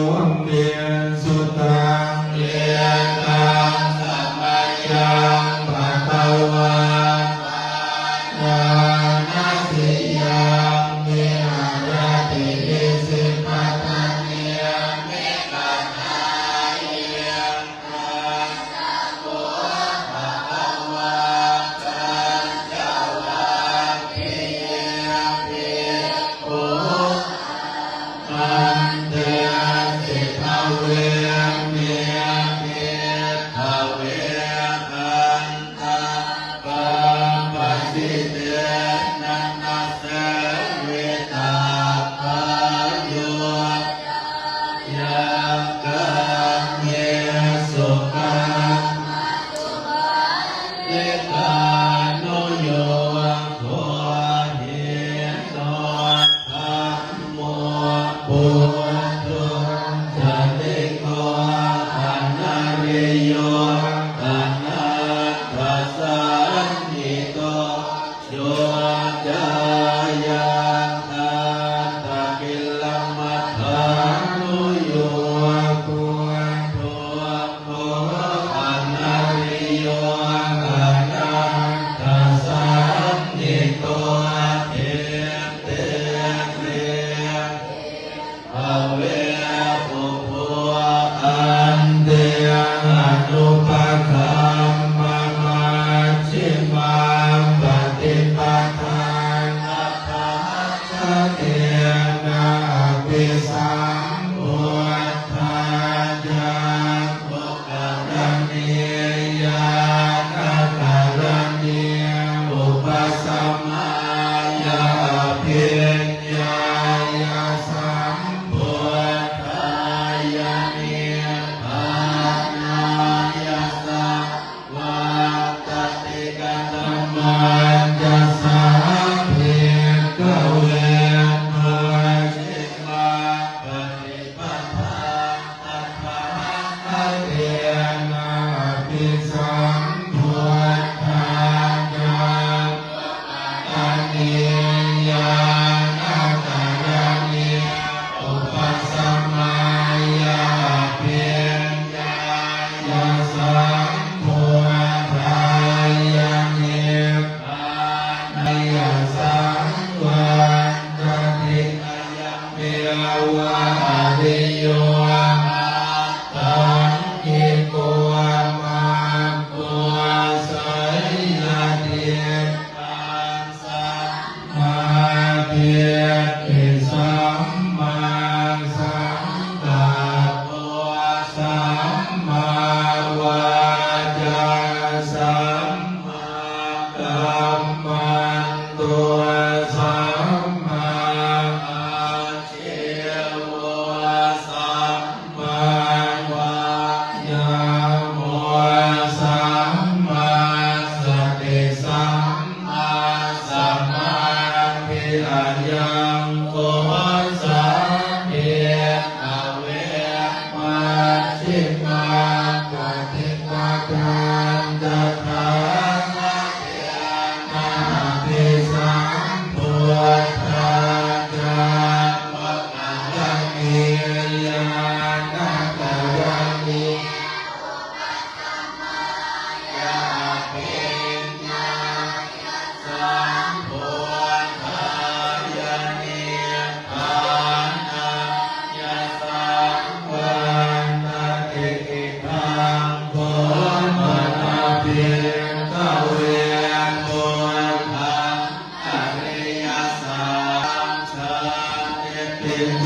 วัมเมสุตังเยตังสัมมายังภะคะวะญาณสิยังเมหะระติอิสิปัตตานิยเมกัตถายยังตัสสะโภภะคะวะตัญจวัคคียภิกขุอันเตสิภเวเมภิกขเวอันตะปัมปัสสิเตนะนัสสะเวตาภโยยังกังเมสุขังเลกานุโยโคหิโตธัมโมปุถโตจะเตโกอนาริโยอนัตถสันนิโตโยจายังอัตตกิลมัฏฐานุโยโคตุโคอนาริโยอนัตถสันนิโตเอเตเมภเวปุพพอันเตอนุปคัมมังมัชฌิมาปฏิปทานัพพะชะเตนะภิสัมพุทธาจารปุกขะนิยานะกะระนิอุปสัมมาญาภิญญายาสัมพุทธายานิพพานายาสังวัตติกัตมัญจะสาภิกขเวมัชฌิมาปฏิปทาตัพพะเทนะภิสัมพุทธาจารปุกขะนิยานะกะระนิอุปสัมมาญาภิญญายาสัมพุทธายานิพพานายาสังวันตติอายังเมวะอริโยตังกิโกมาโกสัยยะเทปัสสัมมาเพียติสัมมาสังกัปปะสัมมาวาจาสัมมากัมมันโตสัมมาอาชีวะสัมมาวายโมสัมมาสติสัมมาสัมมาทิฏฐิยังโกสัพเพขเวมัชฌิมาปฏิปทานตถาคตนาภิสัมพุทธาจารปุกขะนิยานะกะระนิยาภิญญายาสัมพุทธายานิพพานายาสังวันตติกิตังโภมนาภิกขเวพุทธังอริยสัจจะเตปิโก